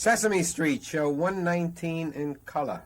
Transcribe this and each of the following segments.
Sesame Street, show 119 in color.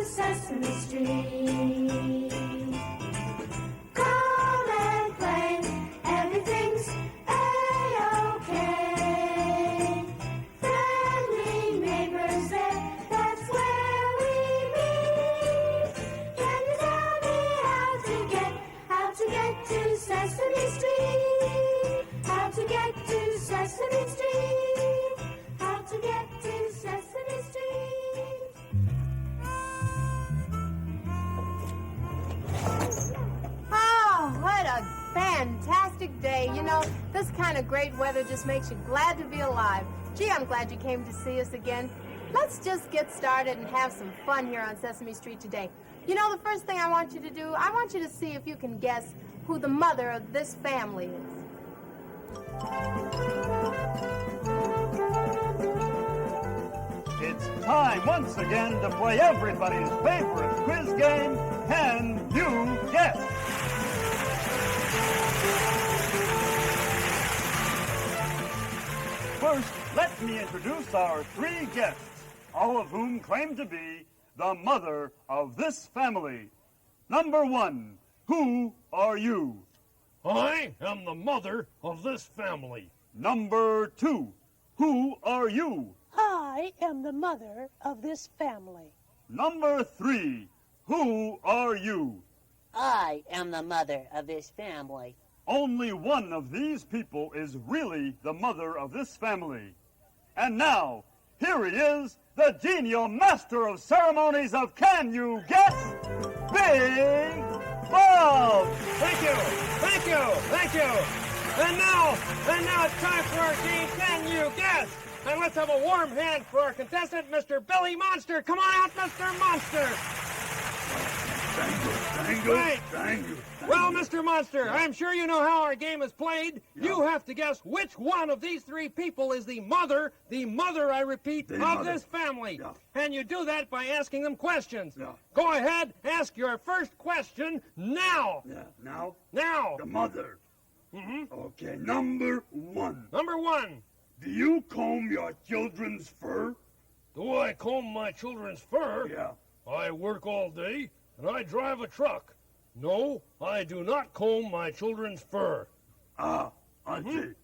Sesame Street. Come and play, everything's A-OK. Friendly neighbors there, that's where we meet. Can you tell me how to get to Sesame Street? How to get to Sesame Street? How to get to Sesame Street? What a fantastic day. You know, this kind of great weather just makes you glad to be alive. Gee, I'm glad you came to see us again. Let's just get started and have some fun here on Sesame Street today. You know, the first thing I want you to do, I want you to see if you can guess who the mother of this family is. It's time once again to play everybody's favorite quiz game, Can You Guess? First, let me introduce our three guests, all of whom claim to be the mother of this family. Number one, who are you? I am the mother of this family. Number two, who are you? I am the mother of this family. Number three, who are you? I am the mother of this family. Only one of these people is really the mother of this family. And now, here he is, the genial master of ceremonies of Can You Guess? Big Bob! Thank you, thank you, thank you. And now it's time for our game, Can You Guess? And let's have a warm hand for our contestant, Mr. Billy Monster. Come on out, Mr. Monster. Thank you. Well, Mr. Monster, I'm sure you know how our game is played. Yeah. You have to guess which one of these three people is the mother, I repeat, of this family. Yeah. And you do that by asking them questions. Yeah. Go ahead, ask your first question now. Yeah, now? Now. The mother. Mm-hmm. Okay, number one. Number one. Do you comb your children's fur? Do I comb my children's fur? Yeah. I work all day, and I drive a truck. No, I do not comb my children's fur. I see.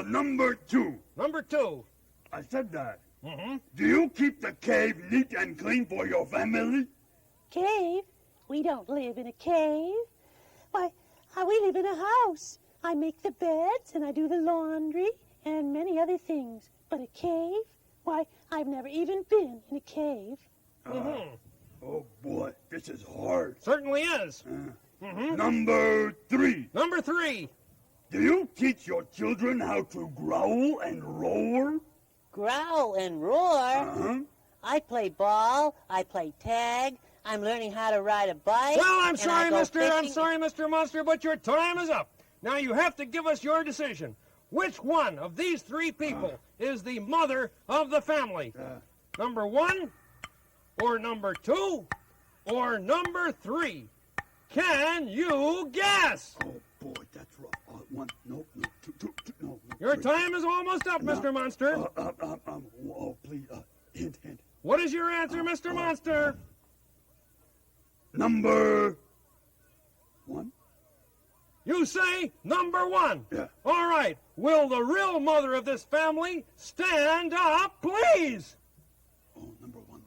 Number two. Number two. I said that. Mm-hmm. Do you keep the cave neat and clean for your family? Cave? We don't live in a cave. Why, we live in a house. I make the beds and I do the laundry and many other things. But a cave? Why, I've never even been in a cave. Mm-hmm. Oh, boy, this is hard. Certainly is. Mm-hmm. Number three. Number three. Do you teach your children how to growl and roar? Growl and roar? Uh-huh. I play ball. I play tag. I'm learning how to ride a bike. Well, I'm sorry, fishing. Mr. Monster, but your time is up. Now you have to give us your decision. Which one of these three people is the mother of the family? Number one, or number two, or number three? Can you guess? Oh, boy, that's rough. One, no, two, no. Your time is almost up, Mr. Monster. Oh, please, hint. What is your answer, Mr. Monster? Number one. You say number one. Yeah. All right. Will the real mother of this family stand up, please? Oh, number one.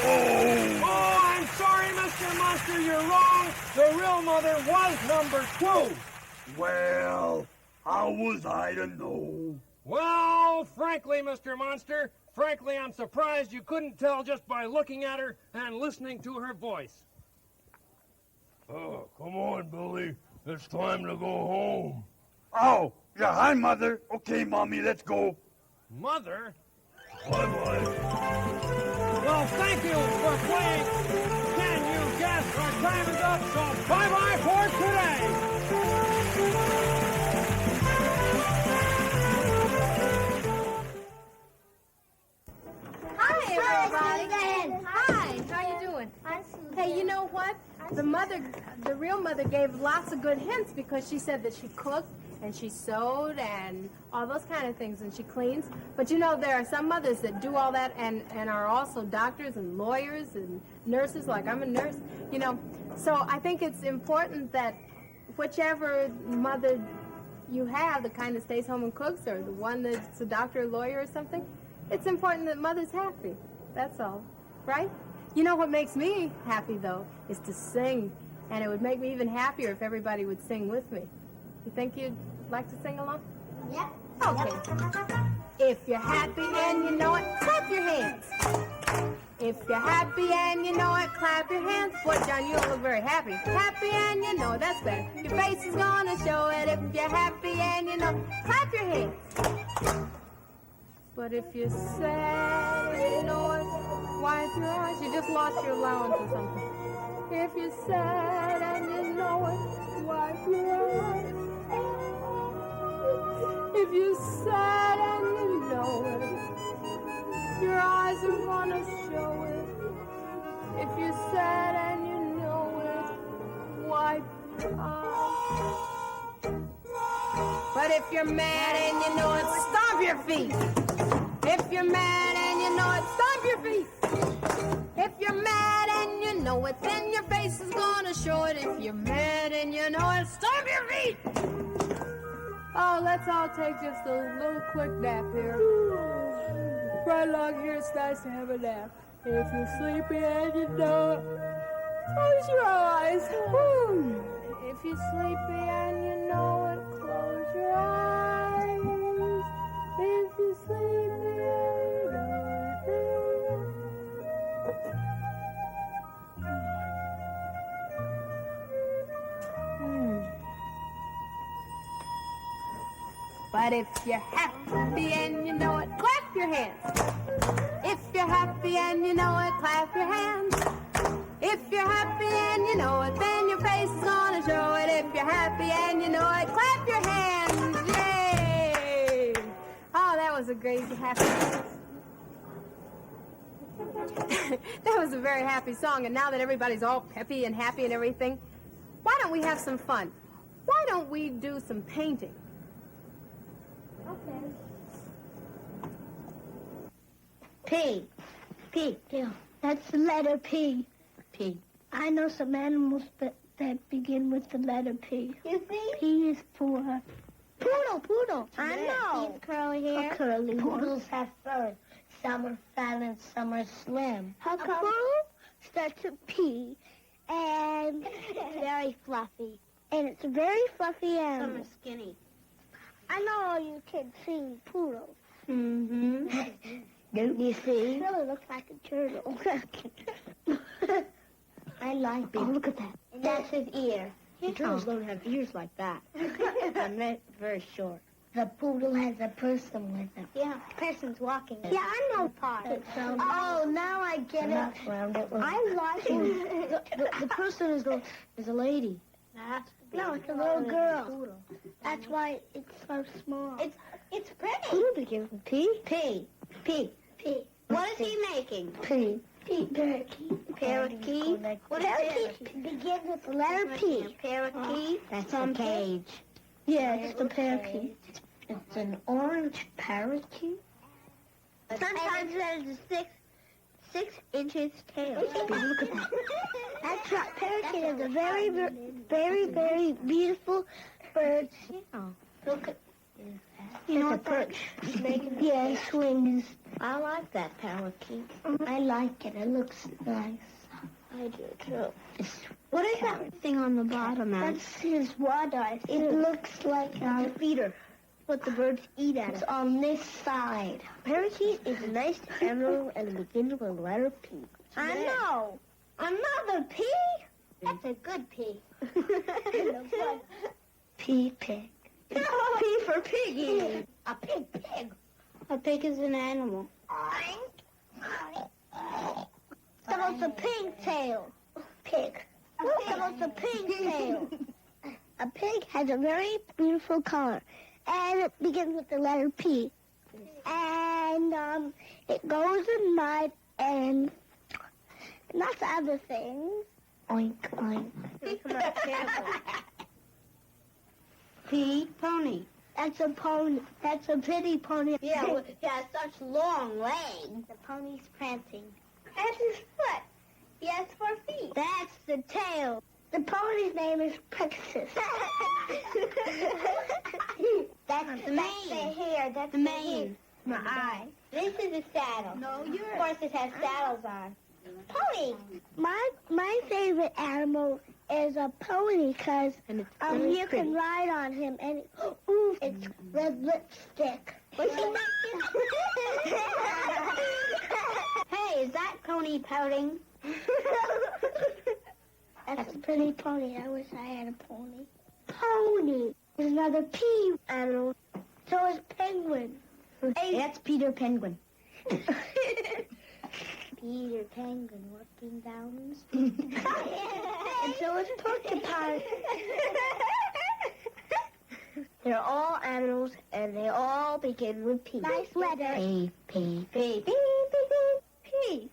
Oh, I'm sorry, Mr. Monster, you're wrong. The real mother was number 2. Well, how was I to know? Well, frankly, Mr. Monster, frankly, I'm surprised you couldn't tell just by looking at her and listening to her voice. Oh, come on, Billy. It's time to go home. Oh, yeah, hi, Mother. Okay, Mommy, let's go. Mother? Bye-bye. Well, thank you for playing Can You Guess? Our time is up, so bye-bye for today. Hi, everybody. Hi, how you doing? Hey, you know what? The real mother gave lots of good hints because she said that she cooked and she sewed and all those kind of things, and she cleans. But you know, there are some mothers that do all that and are also doctors and lawyers and nurses, like I'm a nurse, you know. So I think it's important that whichever mother you have, the kind that stays home and cooks or the one that's a doctor or lawyer or something, it's important that mother's happy. That's all, right? You know what makes me happy, though, is to sing. And it would make me even happier if everybody would sing with me. You think you'd like to sing along? Yep. Okay. If you're happy and you know it, clap your hands. If you're happy and you know it, clap your hands. Boy, John, you don't look very happy. Happy and you know it, that's better. Your face is gonna show it. If you're happy and you know it, clap your hands. But if you're sad and you know it, wipe your eyes. You just lost your allowance or something. If you're sad and you know it, wipe your eyes. If you're sad and you know it, your eyes are gonna show it. If you're sad and you know it, wipe your eyes. But if you're mad and you know it, stomp your feet. If you're mad and you know it, stomp your feet. If you're mad and you know it, then your face is gonna show it. If you're mad and you know it, stomp your feet. Oh, let's all take just a little quick nap here. Right along here, it's nice to have a nap. If you're sleepy and you know it, close your eyes. Woo. If you're sleepy and you know it, close your eyes. If you're sleepy and you know it. But if you're happy and you know it, clap your hands. If you're happy and you know it, clap your hands. If you're happy and you know it, then your face is gonna show it. If you're happy and you know it, clap your hands. Yay! Oh, that was a great happy That was a very happy song, and now that everybody's all peppy and happy and everything, why don't we have some fun? Why don't we do some painting? Okay. P. P. Yeah, that's the letter P. P. I know some animals that begin with the letter P. You see? P is for poodle. I know. He's curly hair. A curly Poodles one. have fur. Some are fat and some are slim. A poodle starts with P, and It's very fluffy. and it's a very fluffy Some animal. are skinny. I know all you kids seen poodles. Mm-hmm. Don't you see? It really looks like a turtle. I like Oh, look at that. And that's his ear. Turtles don't have ears like that. They're very short. The poodle has a person with him. Yeah, The person's walking. yeah, I know part. Oh, now I get it. I like it. The person is a lady. No, it's a little girl. That's why it's so small. It's pretty. Poodle begins with P. P. P. What is he making? P. Parakeet. Parakeet. What is Parakeet begins with the letter P. Parakeet. That's a cage. Yeah, it's the parakeet. It's an orange parakeet. Sometimes there's a 6 inches tail. Look at that. That's right. Parakeet is a very, very beautiful bird. Look at You know what perch. Yeah, it swings. I like that parakeet. I like it. It looks nice. I do too. What is that thing on the bottom, man? That's his water. It looks like a feeder. What the birds eat at. It's on this side. Parakeet is a nice animal and begins with the letter P. I know. Another P? That's a good P. P pig. P for piggy. A pig. A pig is an animal. That was a pigtail. Pig. That was a pigtail. A pig has a very beautiful color, and it begins with the letter P. And it goes in mud and lots of other things. Oink, oink. P, pony. That's a pony. That's a pretty pony. Yeah, well, it has such long legs. The pony's prancing. That's his foot. He has 4 feet. That's the tail. The pony's name is Pegasus. That's the mane. That's the hair. That's the mane. My eye. This is a saddle. No, yours. Of course, it has saddles on. Pony. My favorite animal is a pony because you can ride on him and it's red lipstick. What's he making? Hey, is that pony pouting? That's a pretty pony. I wish I had a pony. Pony. There's another P animal. So is penguin. Hey, that's Peter Penguin. Peter Penguin walking down the street. And so is porcupine. They're all animals, and they all begin with P. Nice letter. P, P, P, P, P, P.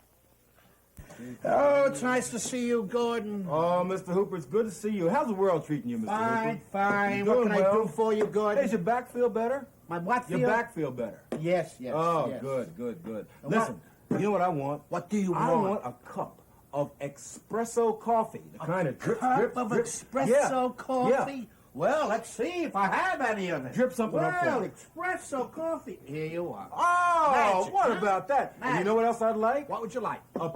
Oh, it's nice to see you, Gordon. Oh, Mr. Hooper, it's good to see you. How's the world treating you, Mr. Hooper? Fine. Doing What can I well. do for you, Gordon? Does your back feel better? My what feel? Your back feel better. Yes. Oh, yes. good. And Listen, you know what I want? What do you I want? want a cup of espresso coffee. The kind of drip, drip, of drip. espresso coffee? Yeah. Well, let's see if I have any of it. Drip something up for Well, me. espresso coffee. Here you are. Oh, Magic, what huh? about that? And you Magic. know what else I'd like? What would you like? A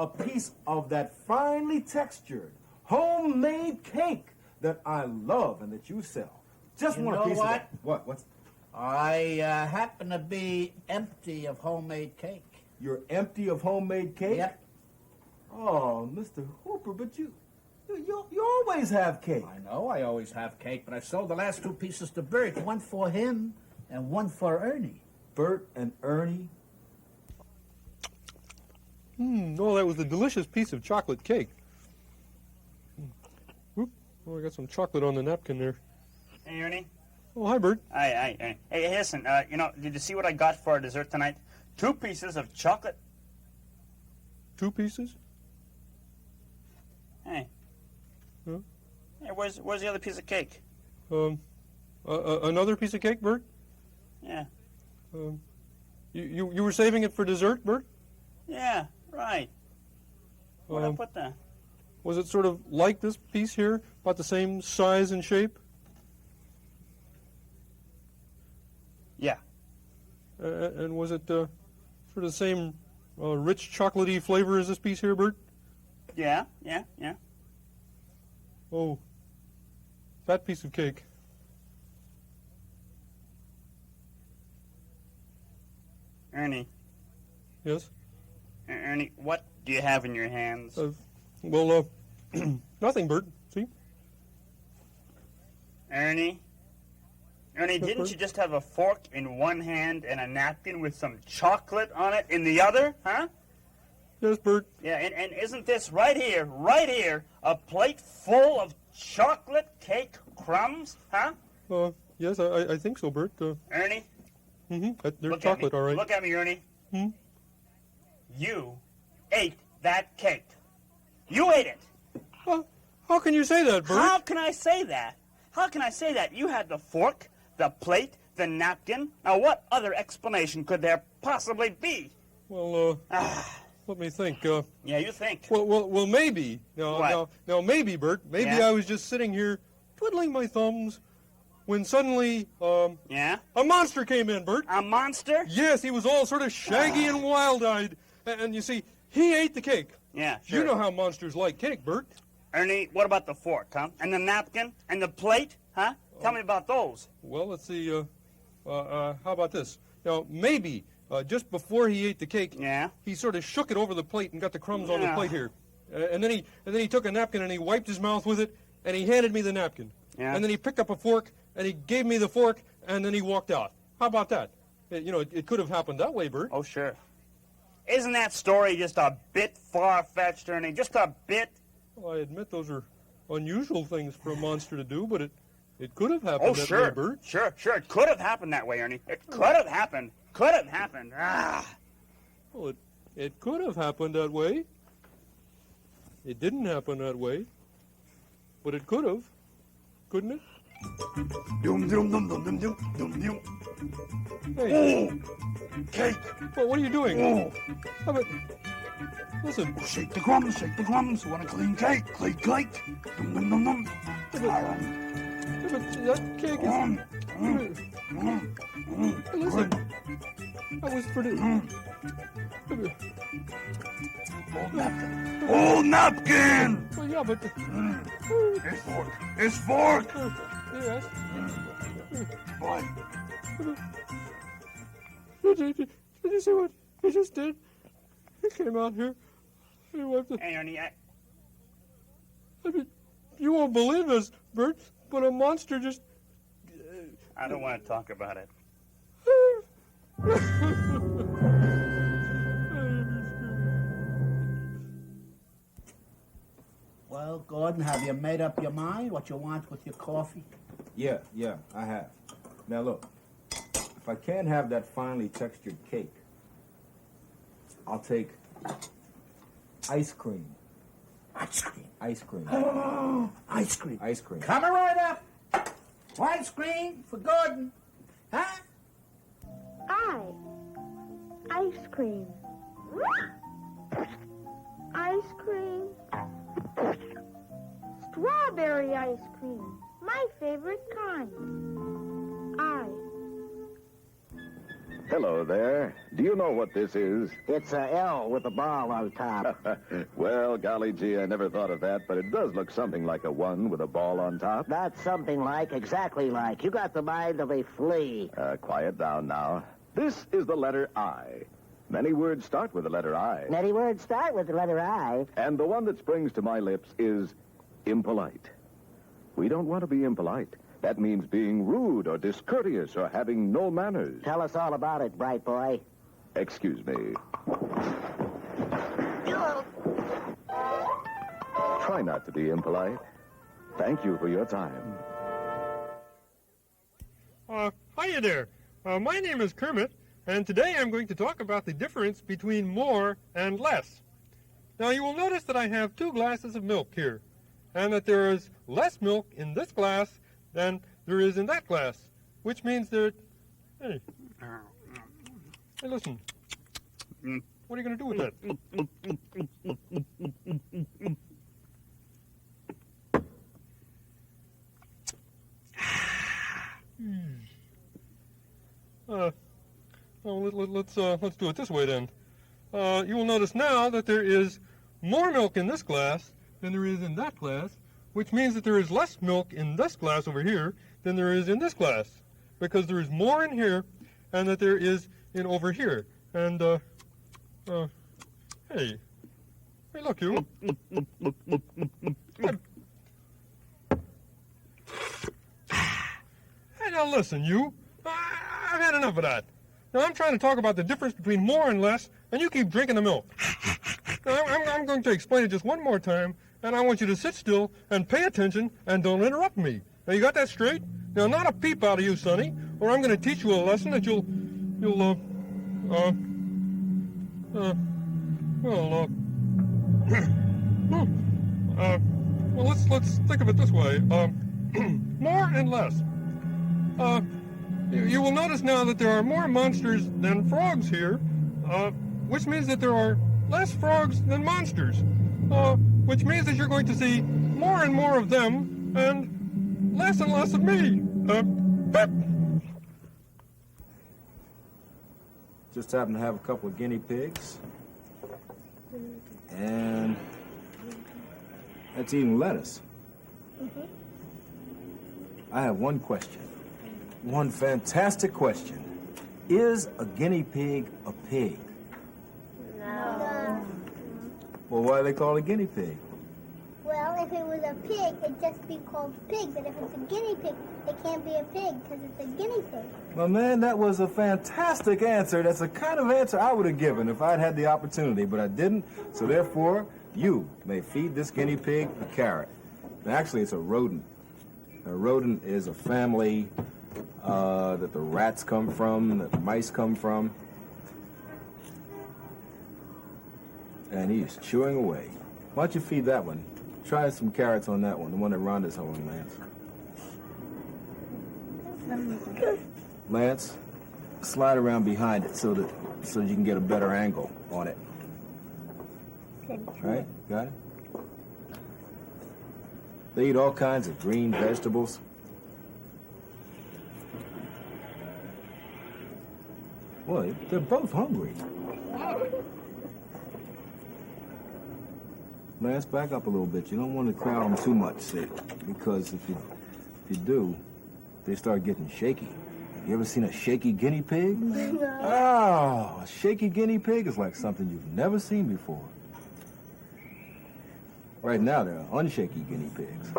piece of that finely textured, homemade cake that I love and that you sell. Just You want a know piece what? of that. What? What's? I happen to be empty of homemade cake. You're empty of homemade cake? Yep. Oh, Mr. Hooper, but you always have cake. I know I always have cake, but I sold the last 2 pieces to Bert. One for him and one for Ernie. Bert and Ernie? Oh, that was a delicious piece of chocolate cake. Oop. Oh, I got some chocolate on the napkin there. Hey, Ernie. Oh, hi, Bert. Hi, Ernie. Hey, listen, did you see what I got for our dessert tonight? 2 pieces of chocolate. 2 pieces? Hey. Huh? Hey, where's the other piece of cake? Another piece of cake, Bert? Yeah. You were saving it for dessert, Bert? Yeah, right. Where'd I put that? Was it sort of like this piece here, about the same size and shape? Yeah. And was it sort of the same rich chocolatey flavor as this piece here, Bert? Yeah. Oh, that piece of cake. Ernie. Yes? Ernie, what do you have in your hands? Nothing, Bert. See? Ernie? Ernie, didn't you just have a fork in one hand and a napkin with some chocolate on it in the other, huh? Yes, Bert. Yeah, and isn't this right here, a plate full of chocolate cake crumbs, huh? Yes, I think so, Bert. Ernie? They're Look chocolate, at me. all right. Look at me, Ernie. You ate that cake. You ate it. How can you say that, Bert? How can I say that? How can I say that? You had the fork, the plate, the napkin. Now, what other explanation could there possibly be? Well, let me think. Yeah, you think. Well, maybe. Now, maybe, Bert. Maybe Yeah? I was just sitting here twiddling my thumbs when suddenly, Yeah? a monster came in, Bert. A monster? Yes, he was all sort of shaggy and wild-eyed. And you see, he ate the cake. Yeah, sure. You know how monsters like cake, Bert. Ernie, what about the fork, huh? And the napkin? And the plate, huh? Tell me about those. Well, let's see. How about this? Now, maybe just before he ate the cake, he sort of shook it over the plate and got the crumbs on the plate here. And then he took a napkin and he wiped his mouth with it and he handed me the napkin. Yeah. And then he picked up a fork and he gave me the fork and then he walked out. How about that? It could have happened that way, Bert. Oh, sure. Isn't that story just a bit far-fetched, Ernie? Just a bit? Well, I admit those are unusual things for a monster to do, but it could have happened that way, Bert. Sure. It could have happened that way, Ernie. It could have happened. Could have happened. Well, it could have happened that way. It didn't happen that way. But it could have. Couldn't it? Dum dum dum dum dum dum dum dum. Hey. Oh, cake. Well, what are you doing? Oh. How about... Listen. Oh, shake the crumbs, shake the crumbs. Want a clean cake? Clean cake. Dum dum dum dum. But that cake is... Hey, listen. That was pretty... Old napkin. Old napkin! Well, yeah, but... His fork. His fork! Yes. What? Did you see what he just did? He came out here. He wiped the... Hey, Ernie, I mean, you won't believe this, Bert, but a monster just... I don't want to talk about it. Well, Gordon, have you made up your mind what you want with your coffee? Yeah, I have. Now look, if I can't have that finely textured cake, I'll take ice cream. Ice cream. Ice cream. Oh, ice cream. Ice cream. Coming right up. Ice cream for Gordon. Huh? Ice cream. Ice cream. Strawberry ice cream. My favorite kind. Hello there. Do you know what this is? It's a L with a ball on top. Well, golly gee, I never thought of that, but it does look something like a 1 with a ball on top. That's something like, exactly like. You got the mind of a flea. Quiet down now. This is the letter I. Many words start with the letter I. Many words start with the letter I. And the one that springs to my lips is impolite. We don't want to be impolite. That means being rude or discourteous or having no manners. Tell us all about it, bright boy. Excuse me. Try not to be impolite. Thank you for your time. Hiya there. My name is Kermit, and today I'm going to talk about the difference between more and less. Now, you will notice that I have 2 glasses of milk here, and that there is less milk in this glass than there is in that glass, which means that... Hey, listen. What are you going to do with that? Let's do it this way then. You will notice now that there is more milk in this glass than there is in that glass, which means that there is less milk in this glass over here than there is in this glass, because there is more in here and that there is in over here. And, hey, look, you. Hey, now listen, you. I've had enough of that. Now, I'm trying to talk about the difference between more and less, and you keep drinking the milk. Now, I'm going to explain it just one more time, and I want you to sit still and pay attention and don't interrupt me. Now, you got that straight? Now, not a peep out of you, Sonny, or I'm going to teach you a lesson that well, let's think of it this way. More and less. You will notice now that there are more monsters than frogs here, which means that there are less frogs than monsters, which means that you're going to see more and more of them and less of me. Just happen to have a couple of guinea pigs. And that's eating lettuce. I have one question. One fantastic question. Is a guinea pig a pig? No. Well, why do they call it a guinea pig? Well, if it was a pig, it'd just be called pig. But if it's a guinea pig, it can't be a pig because it's a guinea pig. Well, man, that was a fantastic answer. That's the kind of answer I would have given if I'd had the opportunity, but I didn't. So therefore, you may feed this guinea pig a carrot. And actually, it's a rodent. A rodent is a family that the rats come from, that the mice come from. And he's chewing away. Why don't you feed that one? Try some carrots on that one, the one that Rhonda's holding, Lance. Lance, slide around behind it so you can get a better angle on it. All right, got it? They eat all kinds of green vegetables. Well, they're both hungry. Lance, back up a little bit. You don't want to crowd them too much, see? Because if you do, they start getting shaky. You ever seen a shaky guinea pig? No. Oh, a shaky guinea pig is like something you've never seen before. Right now, they're unshaky guinea pigs.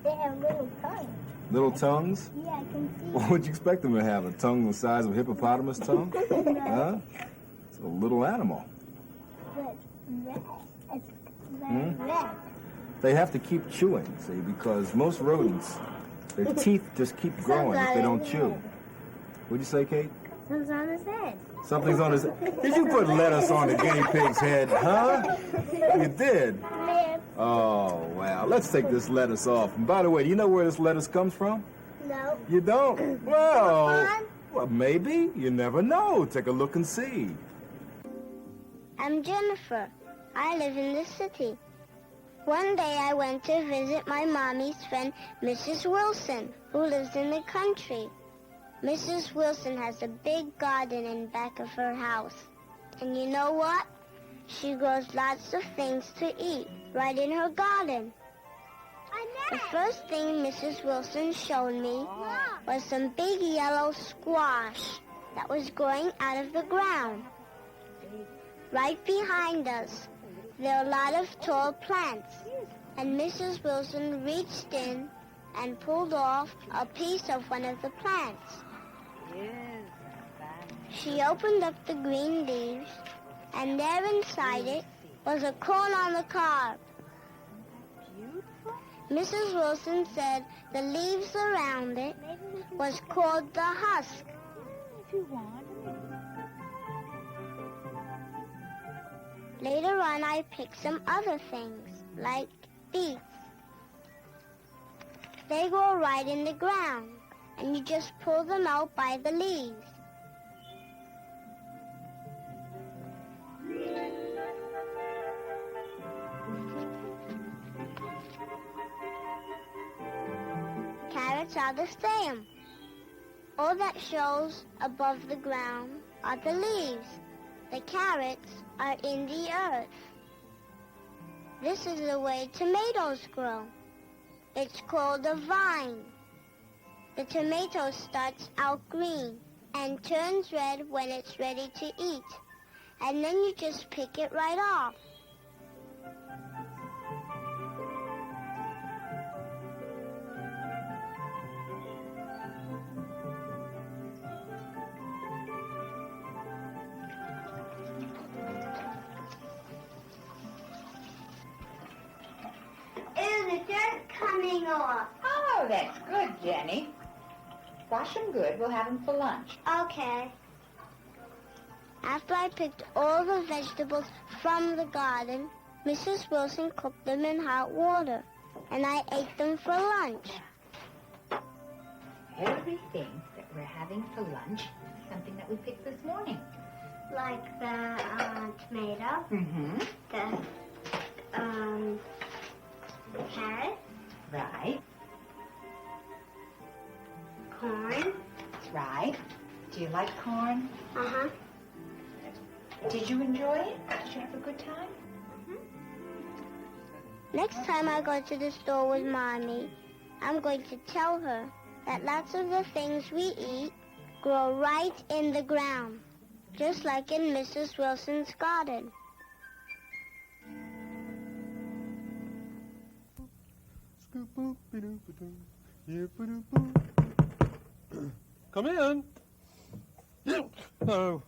They have little tongues. Little tongues? Yeah, I can see. What would you expect them to have? A tongue the size of a hippopotamus tongue? No. Huh? It's a little animal. But red. It's very red. They have to keep chewing, see, because most rodents, their teeth just keep growing if they don't chew. What'd you say, Kate? Something's on his head. Something's on his head. Did you put lettuce on the guinea pig's head, huh? You did? Yeah. Oh, wow. Let's take this lettuce off. And by the way, do you know where this lettuce comes from? No. You don't? Well, maybe. You never know. Take a look and see. I'm Jennifer. I live in the city. One day I went to visit my mommy's friend, Mrs. Wilson, who lives in the country. Mrs. Wilson has a big garden in back of her house. And you know what? She grows lots of things to eat right in her garden. The first thing Mrs. Wilson showed me was some big yellow squash that was growing out of the ground. Right behind us, there are a lot of tall plants, and Mrs. Wilson reached in and pulled off a piece of one of the plants. She opened up the green leaves, and there inside it was a corn on the cob. Mrs. Wilson said the leaves around it was called the husk. Later on, I picked some other things, like beets. They grow right in the ground, and you just pull them out by the leaves. Carrots are the same. All that shows above the ground are the leaves. The carrots are in the earth. This is the way tomatoes grow. It's called a vine. The tomato starts out green and turns red when it's ready to eat. And then you just pick it right off. The dirt coming off. Oh, that's good, Jenny. Wash them good. We'll have them for lunch. Okay. After I picked all the vegetables from the garden, Mrs. Wilson cooked them in hot water, and I ate them for lunch. Everything that we're having for lunch is something that we picked this morning. Like the tomato, Mm-hmm. the carrot, Right. corn. That's right. Do you like corn? Uh-huh. Did you enjoy it? Did you have a good time? Mm-hmm. Next time I go to the store with Mommy, I'm going to tell her that lots of the things we eat grow right in the ground, just like in Mrs. Wilson's garden. Come in. Hello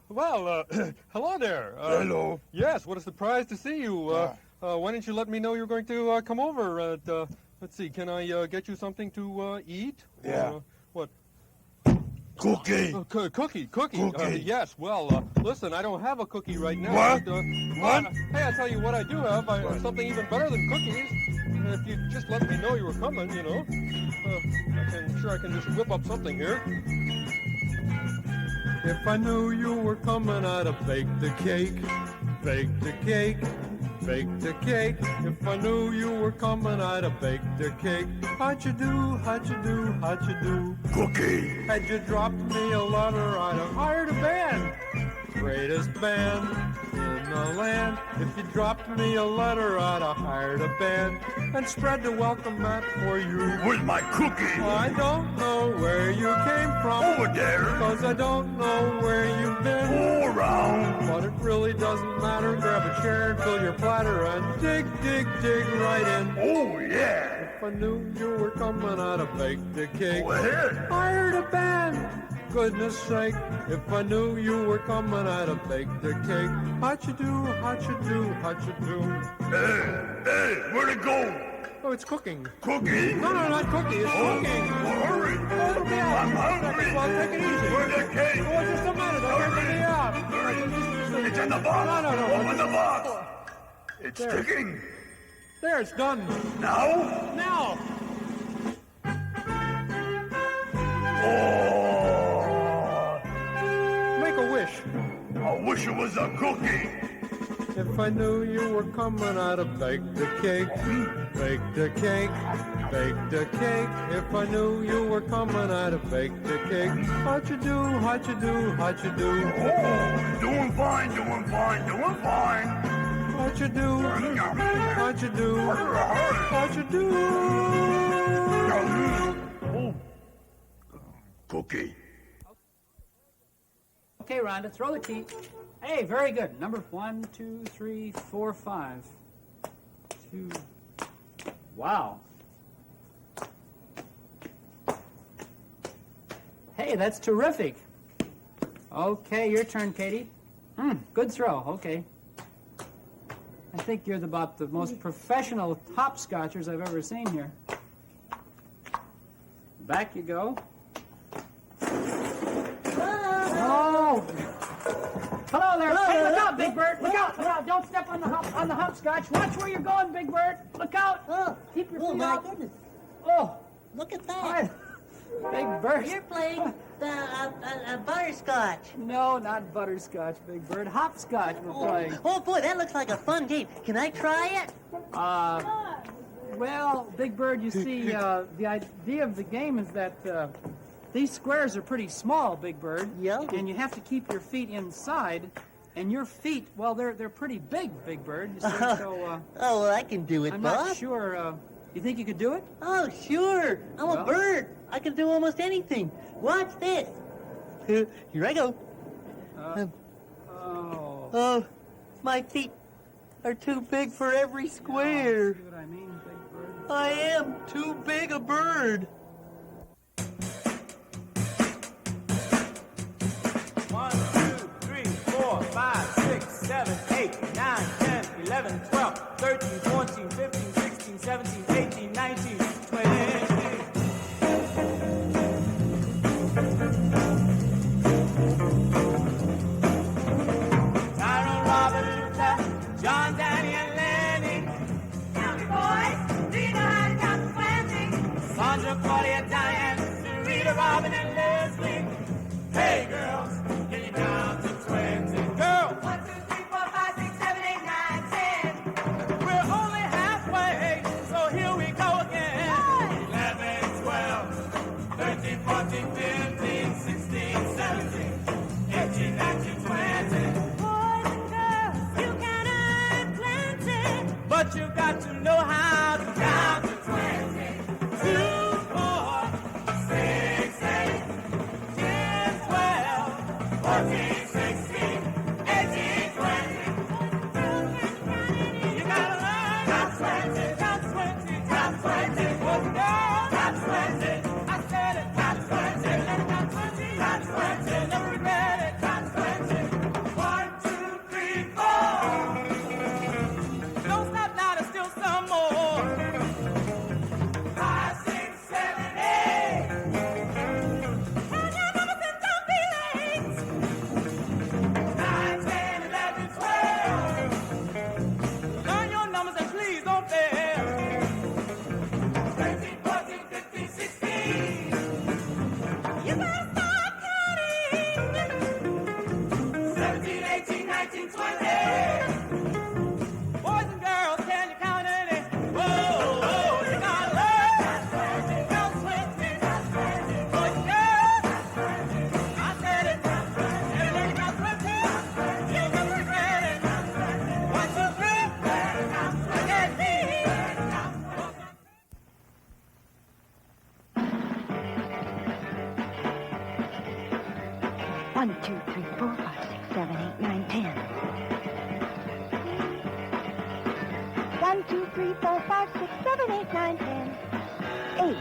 there. Hello. Yes, what a surprise to see you. Why didn't you let me know you were going to come over? Let's see, can I get you something to eat? Yeah. What? Cookie. Cookie. Yes, well, listen, I don't have a cookie right now. What? But, What? Hey, I'll tell you what I do have. I have something even better than cookies. If you just let me know you were coming, you know. I'm sure I can just whip up something here. If I knew you were coming, I'd have baked the cake. Baked the cake. Baked the cake. If I knew you were coming, I'd have baked the cake. How'd you do? How'd you do? How'd you do? Cookie. Had you dropped me a letter, I'd have hired a band. Greatest band in the land. If you dropped me a letter, I'd have hired a band and spread the welcome mat for you. Where's my cookie? I don't know where you came from. Over there. Because I don't know where you've been. All around. But it really doesn't matter. Grab a chair and fill your platter and dig right in. Oh, yeah. If I knew you were coming, I'd have baked the cake. Go ahead. Hired a band. Goodness sake, if I knew you were coming, I'd have baked the cake. How'd you do? How'd you do? How'd you do? Hey, where'd it go? Oh, it's cooking. Cookie? No, not cookie. It's cooking. Well, hurry. Oh, it'll be out. I'm hungry. Well, take it easy. Where's the cake? Oh, just a minute. I'll get it out. Hurry. It's in the box. No. Open the box. It's There. sticking. There, it's done. Now? Now. Oh. Make a wish. I wish it was a cookie. If I knew you were coming, I'd have baked the cake. Baked the cake. Baked the cake. If I knew you were coming, I'd have baked the cake. How'd you do? How'd you do? How'd you do? Oh, doing fine. How'd you do? How'd you do? How'd you do? Oh. Cookie. Okay, Rhonda, throw the key. Hey, very good. Number 1, 2, 3, 4, 5. 2. Wow. Hey, that's terrific. Okay, your turn, Katie. Good throw. Okay. I think you're about the most professional hopscotchers I've ever seen here. Back you go. Oh! Hello there. Hey, look out, Big Bird. Look out. Don't step on the hopscotch. Watch where you're going, Big Bird. Look out. Keep your feet my up. goodness. Oh. Look at Hi. that. Big Bird. You're playing butterscotch. No, not butterscotch, Big Bird. Hopscotch we're playing. Oh, boy, that looks like a fun game. Can I try it? Well, Big Bird, you see, the idea of the game is that these squares are pretty small, Big Bird. Yeah. And you have to keep your feet inside. And your feet, well, they're pretty big, Big Bird. You see, so. Oh, well, I can do it, I'm Bob. not sure. You think you could do it? Oh, sure. I'm a bird. I can do almost anything. Watch this. Here I go. Oh, my feet are too big for every square. See what I mean, Big Bird? I am too big a bird. 1, 2, 3, 4, 5, 6, 7, 8, 9, 10, 11, 12, 13, 14, 15, 16, 17, 18, 19, 20. Tyrone, Robert, Luther, John, Danny, and Lenny. Tell me, boys, do you know how to count to 20? Sandra, Claudia, Diane, Rita, Robin, and Leslie. Hey, girls, can you count to 20? Girls! 1, 2, 3, 4, 5, 6, 7, 8, 9, 10. We're only halfway, so here we go again. 11, 12, 13, 14, 15, 16, 17, 18, 19, 20. Boys and girls, you can earn plenty, but you got to know how 1, 2, 3, 4, 5, 6, 7, 8, 9, 10. 1, 2, 3, 4, 5, 6, 7, 8, 9, 10. 8.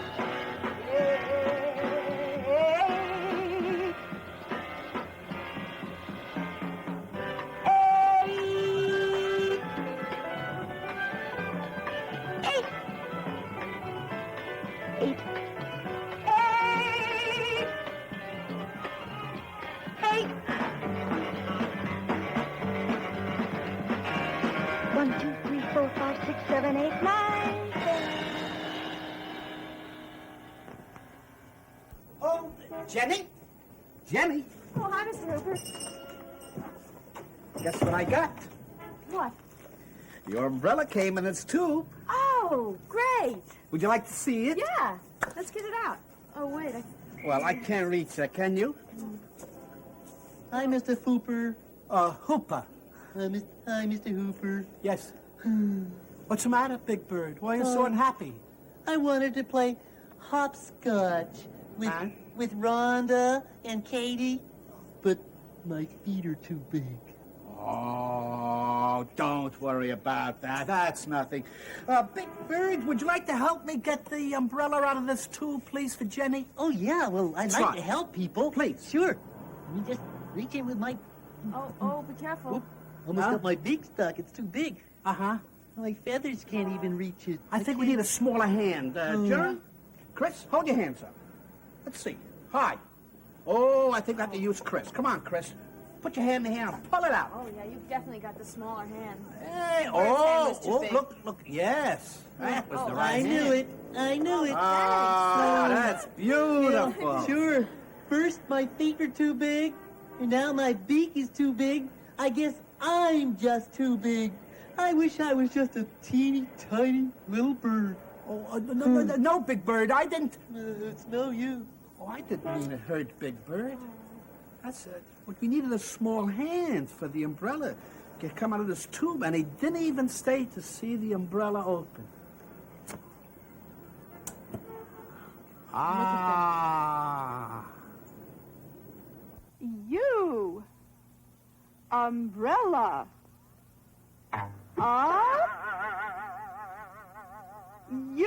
1, 2, 3, 4, 5, 6, 7, 8, 9, 10. Oh, Jenny? Jenny? Oh, hi, Mr. Hooper. Guess what I got? What? Your umbrella came in its tube. Oh, great. Would you like to see it? Yeah, let's get it out. Oh, wait. Well, I can't reach that, can you? Hi, Mr. Hooper. Hooper. Hi, Mr. Hooper. Yes. What's the matter, Big Bird? Why are you so unhappy? I wanted to play hopscotch with Rhonda and Katie, but my feet are too big. Oh, don't worry about that. That's nothing. Big Bird, would you like to help me get the umbrella out of this tube, please, for Jenny? Oh, yeah, well, I'd like to help people. Please. Sure. Let me just reach in with my... Oh, be careful. Oop, almost got my beak stuck. It's too big. Uh-huh. My feathers can't even reach it. I think we need a smaller hand. John? Chris, hold your hands up. Let's see. Hi. Oh, I think I have to use Chris. Come on, Chris. Put your hand in the hand and pull it out. Oh, yeah, you've definitely got the smaller hand. Hey, look. Yes. That was the right I hand. knew it. I knew it. Oh, that's beautiful. Yeah, sure. First, my feet are too big, and now my beak is too big. I guess I'm just too big. I wish I was just a teeny, tiny little bird. Oh, no, Big Bird, I didn't... It's no use. Oh, I didn't mean to hurt Big Bird. That's what we needed, a small hand for the umbrella to come out of this tube, and he didn't even stay to see the umbrella open. Ah. You. Umbrella. You.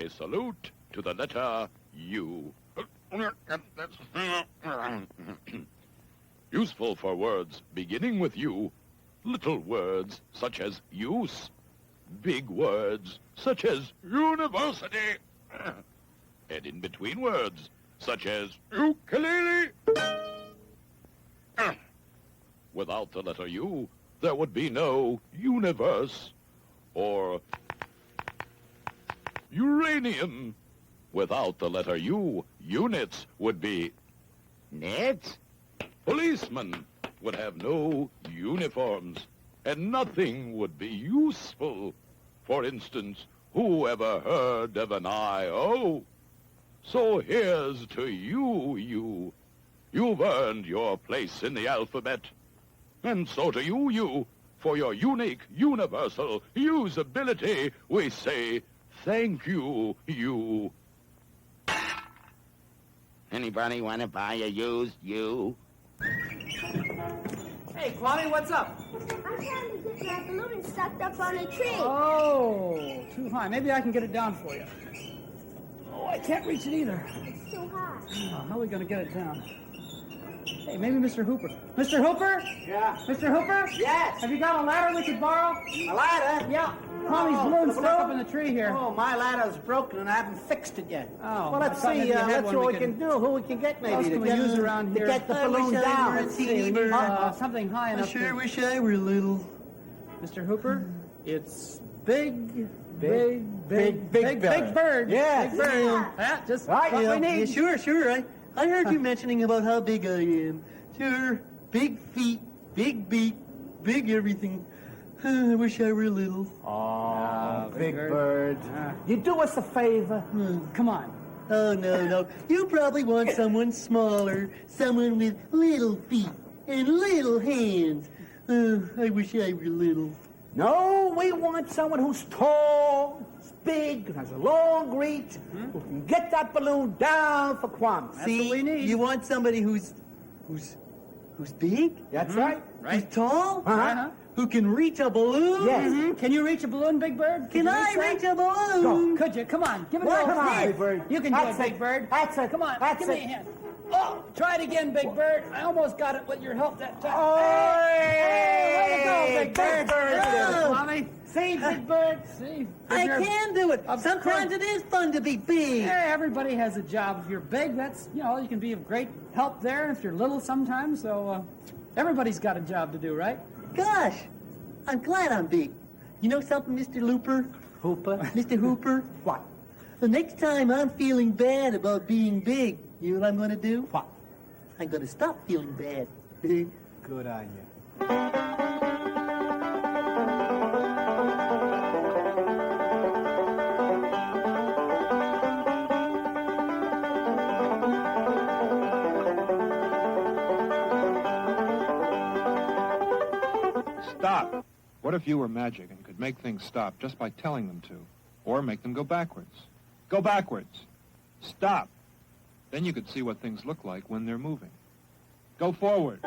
A salute to the letter U. Useful for words beginning with U. Little words such as use. Big words such as university. And in between words such as ukulele. Without the letter U, there would be no universe or uranium. Without the letter U, units would be nits. Policemen would have no uniforms, and nothing would be useful. For instance, who ever heard of an I-O? So here's to you, you. You've earned your place in the alphabet. And so to you, you, for your unique, universal usability, we say thank you, you. Anybody want to buy a used you? Hey, Kwame, what's up? I'm trying to get my balloon stuck up on a tree. Oh, too high. Maybe I can get it down for you. Oh, I can't reach it either. It's too high. Oh, how are we going to get it down? Hey, maybe Mr. Hooper. Mr. Hooper? Yeah? Mr. Hooper? Yes? Have you got a ladder we could borrow? A ladder? Yeah. Kwame's balloon's stuck up in the tree here. Oh, my ladder's broken and I haven't fixed it yet. Oh, well, let's see. Let's see what we can do. Who we can get maybe What else to can we use around here? to get the balloon wish I down. were a Let's see. teeny We need bird. something high I enough. sure wish I were little. Mr. Hooper, it's big Big Bird. Big Bird. Yeah. Big Bird. Yeah, just what we Yeah, need. sure. I heard you mentioning about how big I am. Sure, big feet, big beak, big everything. I wish I were little. Oh, Big Bird. You do us a favor. Come on. Oh, no. You probably want someone smaller, someone with little feet and little hands. I wish I were little. No, we want someone who's tall, who's big, has a long reach, who can get that balloon down for Kwame. That's See, what we need. you want somebody who's big? That's right. Who's tall? Uh-huh. Who can reach a balloon? Yes. Can you reach a balloon, Big Bird? Can I reach a balloon? Go. Could you? Come on. Give it a Come go. on, Big Bird. You can do That's it, it. Big Bird. That's it. Come on. That's Give me it. a hand. Oh, try it again, Big Bird. I almost got it with your help that time. Oh, hey, way to go, Big Bird. Big Bird. Oh, Mommy. See, Big Bird. See. I can do it. Sometimes it is fun to be big. Yeah, everybody has a job. If you're big, that's, you can be of great help there. If you're little sometimes, so everybody's got a job to do, right? Gosh, I'm glad I'm big. You know something, Mr. Looper? Hooper? Mr. Hooper? What? The next time I'm feeling bad about being big, you know what I'm going to do? What? I'm going to stop feeling bad. Good on you. Stop. What if you were magic and could make things stop just by telling them to? Or make them go backwards? Go backwards. Stop. Then you could see what things look like when they're moving. Go forward.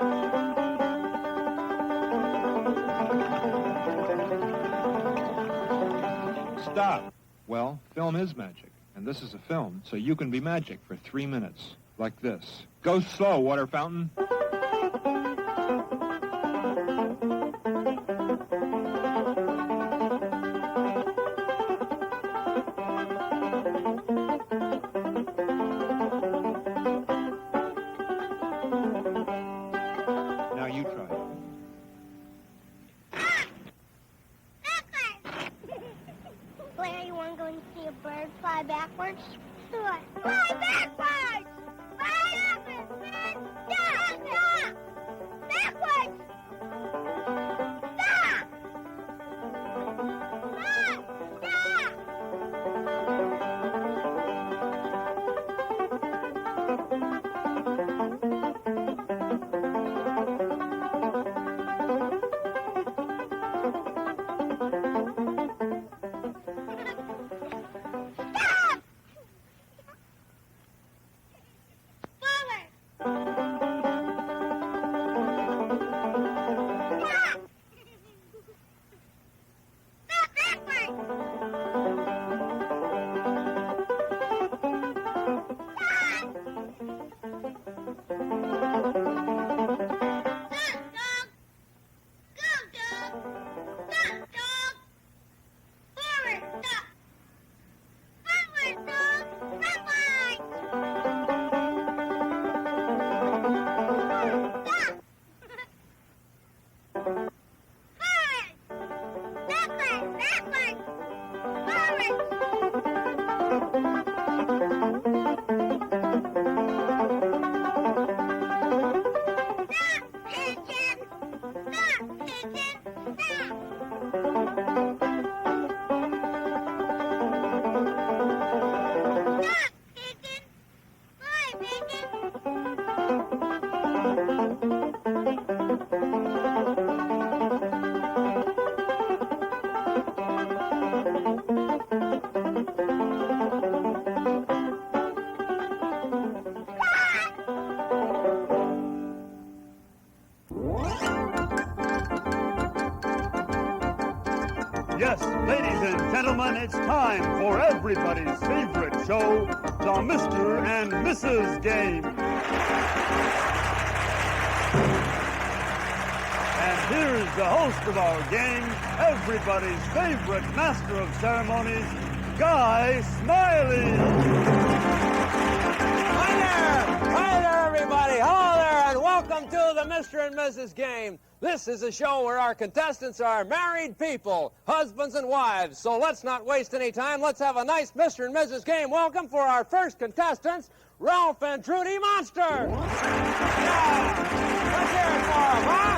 Stop. Well, film is magic, and this is a film, so you can be magic for 3 minutes, like this. Go slow, water fountain. Now you try it. Blair, you want to go and see a bird fly backwards? Sure. Fly backwards! Fly up and stop! Stop! Backwards! Stop! Stop! Yes, ladies and gentlemen, it's time for everybody's favorite show, the Mr. and Mrs. Game. And here's the host of our game, everybody's favorite master of ceremonies, Guy Smiley. Hi there, everybody. Hello there, and welcome to the Mr. and Mrs. Game. This is a show where our contestants are married people, husbands and wives. So let's not waste any time. Let's have a nice Mr. and Mrs. Game welcome for our first contestants, Ralph and Trudy Monster. Yeah. Let's hear it for them, huh?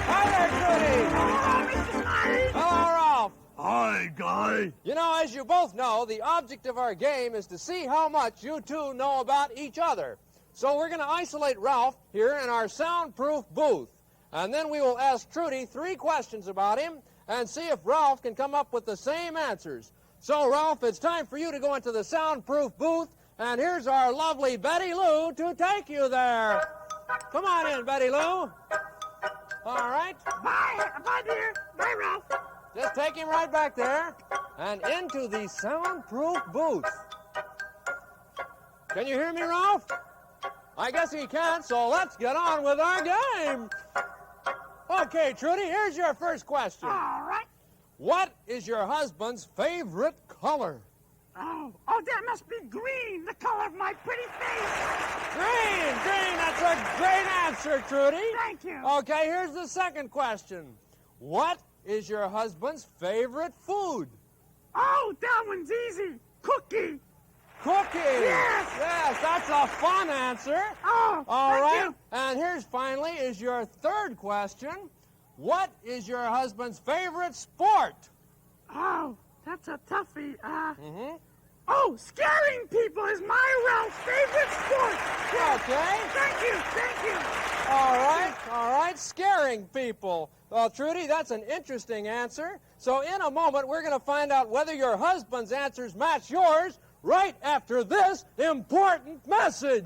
Hi there, Trudy. Hello, Mr. Smiley. Hello, Ralph. Hi, Guy. You know, as you both know, the object of our game is to see how much you two know about each other. So we're going to isolate Ralph here in our soundproof booth. And then we will ask Trudy 3 questions about him, and see if Ralph can come up with the same answers. So, Ralph, it's time for you to go into the soundproof booth, and here's our lovely Betty Lou to take you there. Come on in, Betty Lou. All right. Bye. Bye, dear. Bye, Ralph. Just take him right back there and into the soundproof booth. Can you hear me, Ralph? I guess he can't, so let's get on with our game. Okay, Trudy, here's your first question. All right. What is your husband's favorite color? Oh, that must be green, the color of my pretty face. Green, that's a great answer, Trudy. Thank you. Okay, here's the second question. What is your husband's favorite food? Oh, that one's easy. Cookie. Cookie. Yes. Yes, that's a fun answer. Oh, all right. you. And here's finally is your third question. What is your husband's favorite sport? Oh, that's a toughie. Oh, scaring people is my Ralph's favorite sport. Yes. Okay. Thank you. All right, scaring people. Well, Trudy, that's an interesting answer. So in a moment, we're going to find out whether your husband's answers match yours right after this important message.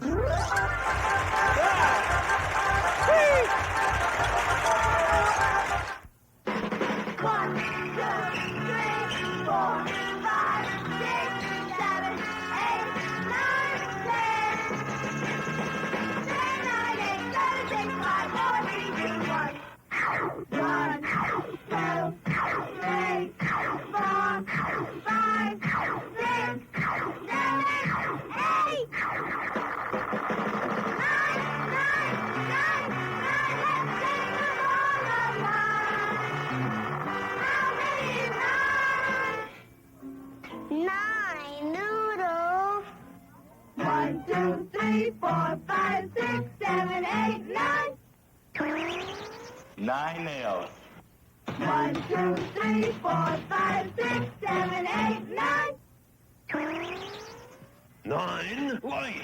Nine nails. 1, 2, 3, 4, 5, 6, 7, 8, 9. 9 lice.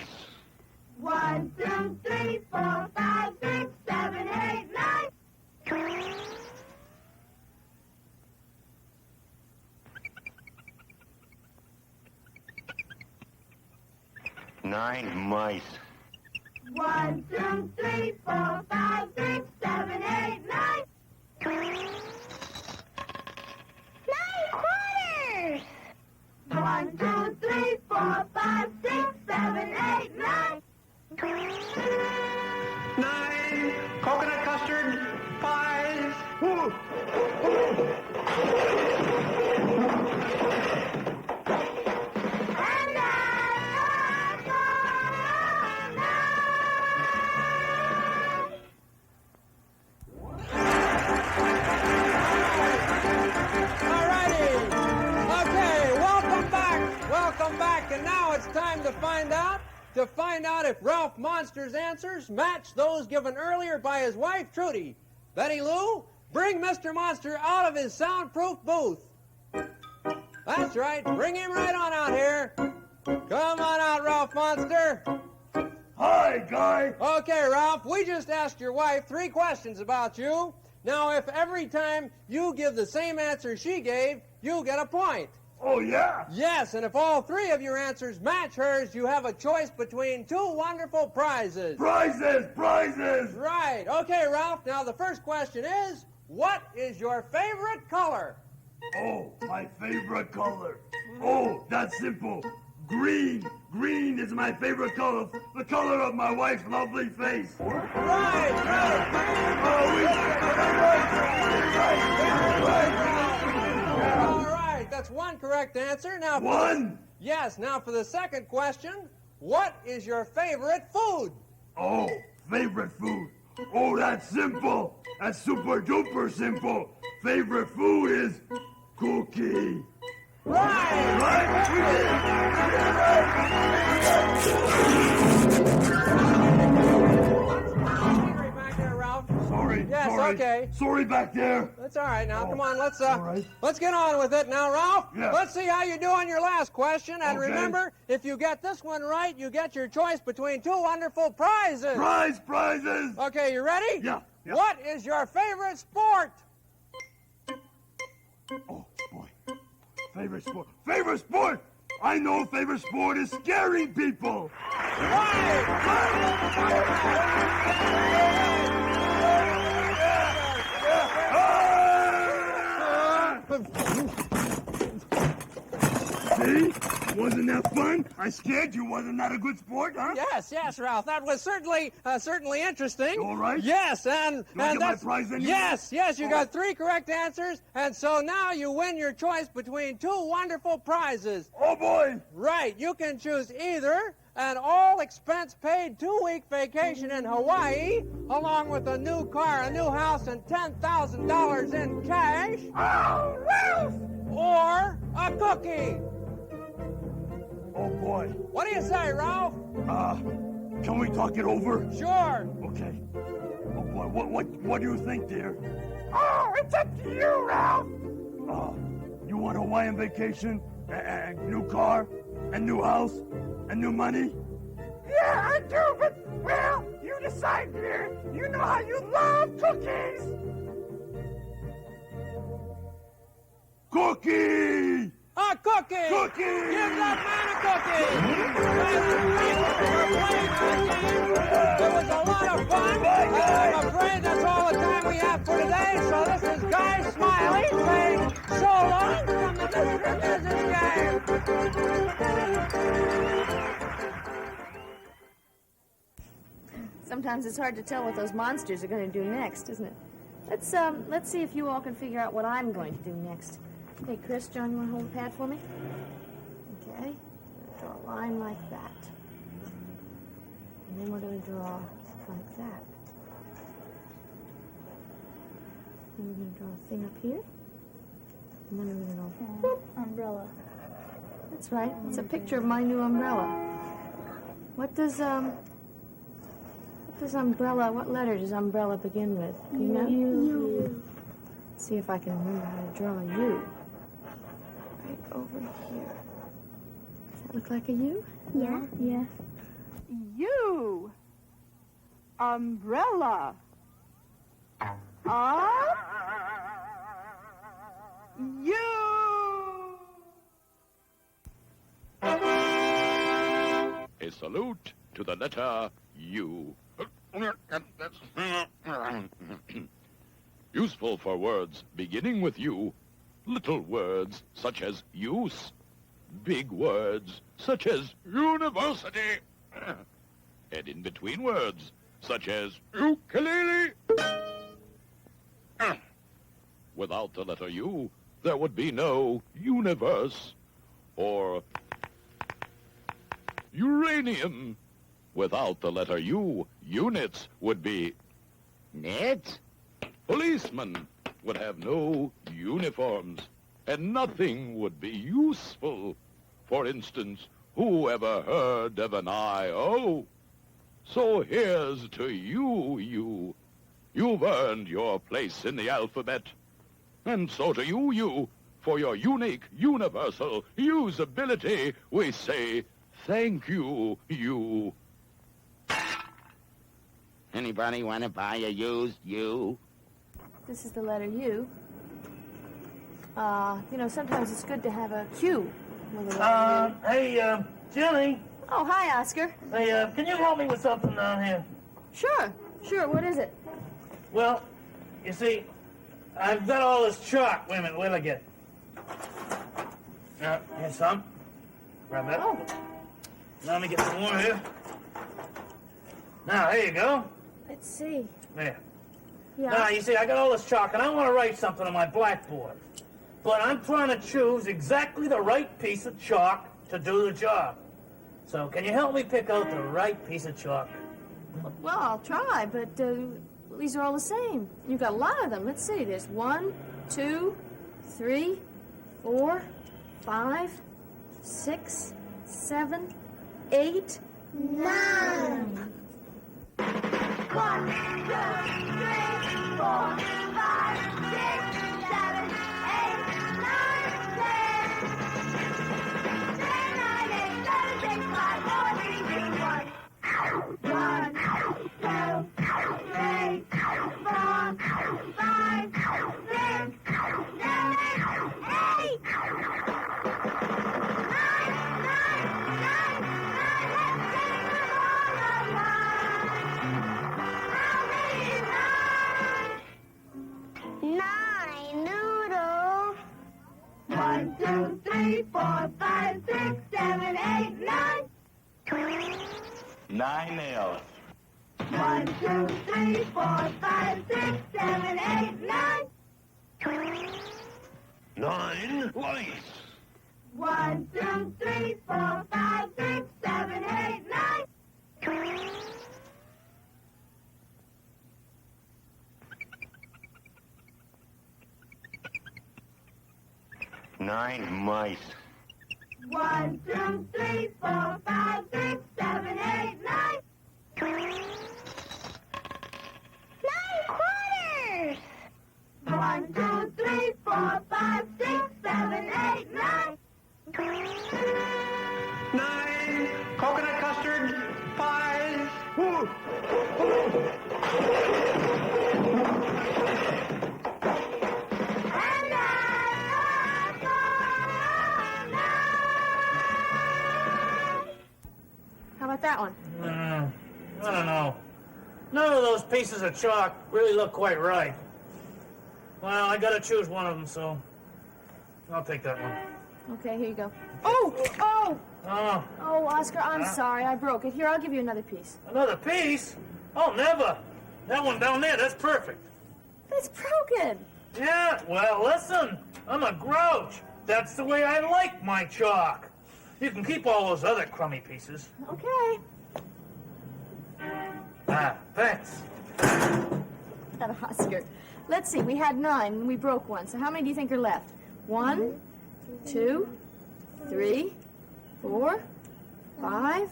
1, 2, 3, 4, 5, 6, 7, 8, 9. 9 mice. 1, 2, 3, 4, 5, 6, 7, 8, 9. 9 quarters. 1, 2, 3, 4, 5, 6, 7, 8, 9. 9 coconut custard pies. And now it's time to find out if Ralph Monster's answers match those given earlier by his wife, Trudy. Betty Lou, bring Mr. Monster out of his soundproof booth. That's right. Bring him right on out here. Come on out, Ralph Monster. Hi, Guy. Okay, Ralph, we just asked your wife 3 questions about you. Now, if every time you give the same answer she gave, you get a point. Oh, yeah? Yes, and if all 3 of your answers match hers, you have a choice between 2 wonderful prizes. Prizes! Right. Okay, Ralph, now the first question is, what is your favorite color? Oh, my favorite color. Oh, that's simple. Green. Green is my favorite color. The color of my wife's lovely face. Right. All right, that's 1 correct answer. Now, 1? Yes, now for the second question, what is your favorite food? Oh, favorite food. Oh, that's simple. That's super duper simple. Favorite food is cookie. Sorry. Yes, sorry. okay. Sorry back there. That's all right. Now, come on, let's get on with it. Now, Ralph, let's see how you do on your last question. And remember, if you get this one right, you get your choice between 2 wonderful prizes. Prizes. Okay, you ready? Yeah. What is your favorite sport? Oh, boy. Favorite sport. Favorite sport! I know favorite sport is scaring people! See? Wasn't that fun? I scared you. Wasn't that a good sport, huh? Yes, Ralph. That was certainly interesting. All right. Yes, and Do I get my that's prize anyway? yes. You got 3 correct answers, and so now you win your choice between 2 wonderful prizes. Oh boy! Right. You can choose either an all-expense-paid 2-week vacation in Hawaii, along with a new car, a new house, and $10,000 in cash. Oh, Ralph! Or a cookie. Oh boy. What do you say, Ralph? Can we talk it over? Sure. Okay. Oh boy, what do you think, dear? Oh, it's up to you, Ralph. You want a Hawaiian vacation, and new car, and new house, and new money? Yeah, I do, but well, you decide, dear. You know how you love cookies. Cookie! A cookie! Cookie! Give that man a cookie! It was a lot of fun. I'm afraid that's all the time we have for today. So this is Guy Smiley saying so long from the Mr. Business Game. Sometimes it's hard to tell what those monsters are going to do next, isn't it? Let's see if you all can figure out what I'm going to do next. Hey, Chris, John, you want to hold the pad for me? Okay. Draw a line like that. And then we're going to draw like that. And we're going to draw a thing up here. And then we're going to go, whoop, umbrella. That's right. It's a picture of my new umbrella. What does umbrella, what letter does umbrella begin with? Do you know? U. Let's see if I can remember how to draw a U. Right over here. Does that look like a U? Yeah. Yeah. U. Umbrella. U. A salute to the letter U. Useful for words beginning with U. Little words such as use. Big words such as university. And in between words such as ukulele. Without the letter U, there would be no universe or uranium. Without the letter U, units would be nits. Policemen would have no uniforms, and nothing would be useful. For instance, who ever heard of an I.O.? So here's to you. You've earned your place in the alphabet. And so to you, for your unique, universal usability, we say thank you, you. Anybody want to buy a used U? This is the letter U. Sometimes it's good to have a Q with a letter U. Hey, Jenny. Oh, hi, Oscar. Hey, can you help me with something down here? Sure. What is it? Well, you see, I've got all this chalk. Wait a minute, where'll I get it? Here's some. Grab that. Oh. Now let me get some more here. Now, here you go. Let's see. There. Yeah. Now, you see, I got all this chalk, and I want to write something on my blackboard. But I'm trying to choose exactly the right piece of chalk to do the job. So, can you help me pick out the right piece of chalk? Well, I'll try, but these are all the same. You've got a lot of them. Let's see. There's 1, 2, 3, 4, 5, 6, 7, 8, 9. 1, 2, 3, 4, 5, 6, 7, 8, 9, 10. 10, 9, 8, 7, 6, 5, 4, 3, 2, 1. 1, 2, 3, 4, 5, 6, 7, 2, 3, 4, 5, 6, 7, 8, 9. 9 nails. 1, 2, 3, 4, 5, 6, 7, 8, 9. 9 lice. 1, 2, 3, 4, 5, 6, 7, 8, 9. 9 mice. 1, 2, 3, 4, 5, 6, 7, 8, 9. 9 quarters. 1, 2, 3, 4, 5, 6, 7, 8, 9. 9 coconut custard pies. How about that one? I don't know. None of those pieces of chalk really look quite right. Well, I gotta choose one of them, so I'll take that one. Okay, here you go. Oh! Oh! Oh, Oh, Oscar, I'm sorry. I broke it. Here, I'll give you another piece. another piece? Oh, never. That one down there, that's perfect. It's broken. Yeah, well, listen, I'm a grouch. That's the way I like my chalk. You can keep all those other crummy pieces. Okay. Ah, thanks. That Oscar. Let's see, we had 9 and we broke one. So how many do you think are left? 1, 2, 3, 4, 5,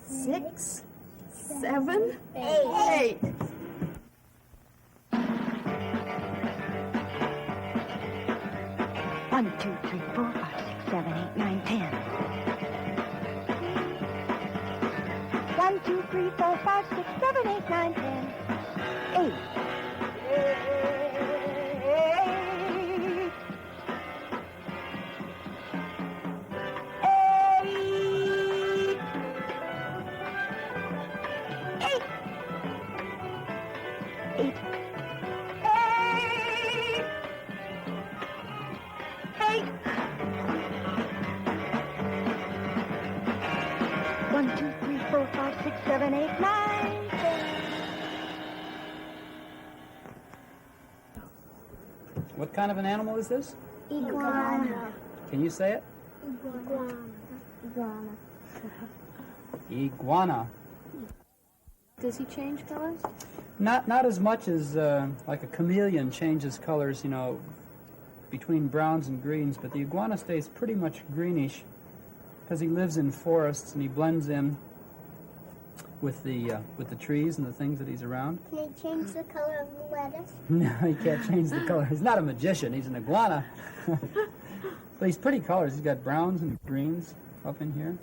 6, 7, 8. 1, 2, 3, 4, 5, 6, 7, 8, 9, 10. 1, 2, 3, 4, 5, 6, 7, 8, 9, 10. 8. 1, 2, 3, 4, 5, 6, 7, 8, 9, 10. What kind of an animal is this? Iguana. Can you say it? Iguana. Iguana. Iguana. Does he change colors? Not as much as like a chameleon changes colors, you know, between browns and greens, but the iguana stays pretty much greenish because he lives in forests and he blends in with the trees and the things that he's around. Can he change the color of the lettuce? No, he can't change the color. He's not a magician. He's an iguana. But he's pretty colors. He's got browns and greens up in here.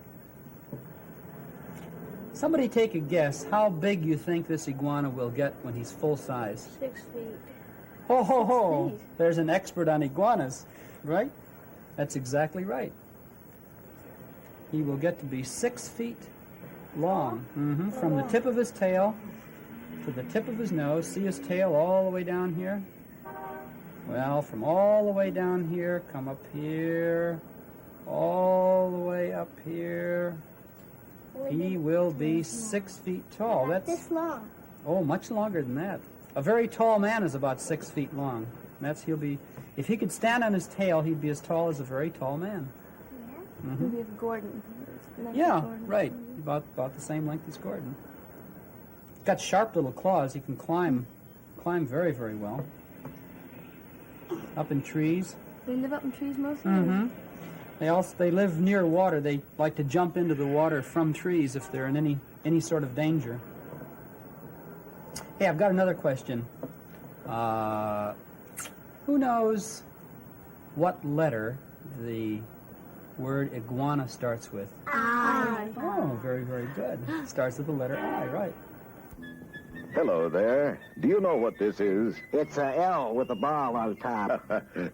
Somebody take a guess how big you think this iguana will get when he's full size. 6 feet. Ho, ho, ho. 6 feet. There's an expert on iguanas, right? That's exactly right. He will get to be 6 feet long. From the tip of his tail to the tip of his nose. See his tail all the way down here? Well, from all the way down here, come up here, all the way up here. He will be 6 feet tall. About this long. Oh, much longer than that. A very tall man is about 6 feet long. He'll be, if he could stand on his tail, he'd be as tall as a very tall man. Yeah? Maybe if Gordon. Yeah, right. About the same length as Gordon. He's got sharp little claws. He can climb very, very well. Up in trees. They live up in trees mostly? They live near water. They like to jump into the water from trees if they're in any sort of danger. Hey, I've got another question. Who knows what letter the word iguana starts with? I. Oh, very, very good. Starts with the letter I, right. Hello there. Do you know what this is? It's a L with a ball on top.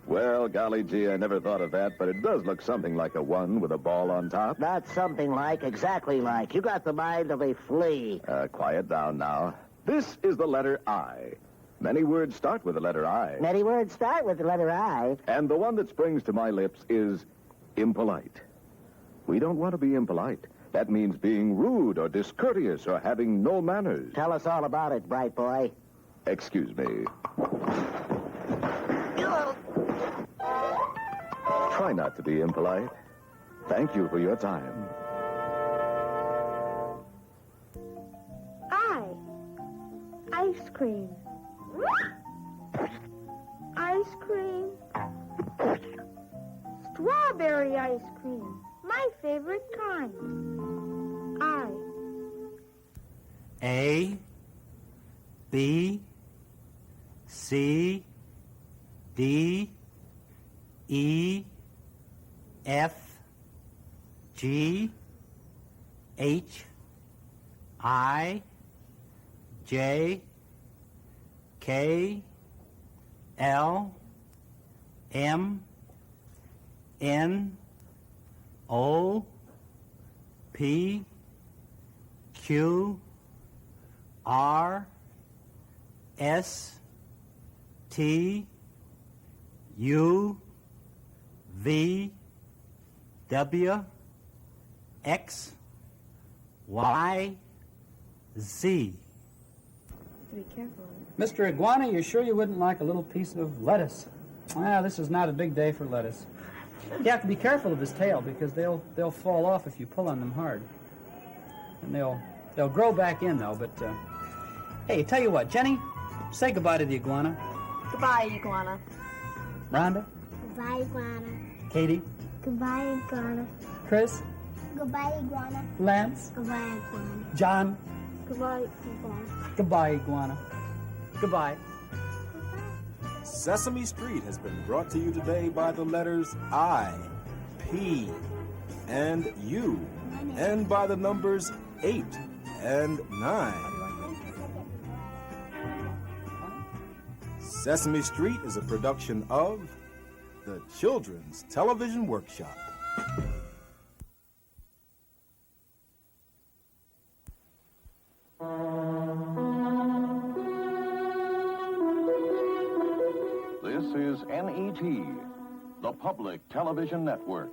Well, golly gee, I never thought of that, but it does look something like a 1 with a ball on top. Not something like, exactly like. You got the mind of a flea. Quiet down now. This is the letter I. Many words start with the letter I. Many words start with the letter I. And the one that springs to my lips is impolite. We don't want to be impolite. That means being rude or discourteous or having no manners. Tell us all about it, bright boy. Excuse me. Try not to be impolite. Thank you for your time. Ice cream. Ice cream. Strawberry ice cream. My favorite kind. A, B, C, D, E, F, G, H, I, J, K, L, M, N, O, P, Q, R, S, T, U, V, W, X, Y, Z. Be careful. Mr. Iguana, you sure you wouldn't like a little piece of lettuce? Well, this is not a big day for lettuce. You have to be careful of his tail because they'll fall off if you pull on them hard. And they'll grow back in though, but hey, tell you what, Jenny, say goodbye to the iguana. Goodbye, Iguana. Rhonda, Goodbye, iguana. Katie, Goodbye, iguana. Chris, Goodbye, iguana. Lance, Goodbye, iguana. John, Goodbye, iguana. goodbye, iguana. Goodbye. Sesame Street has been brought to you today by the letters I, P, and U, and by the numbers 8 and 9. Sesame Street is a production of the Children's Television Workshop. This is NET, the Public Television Network.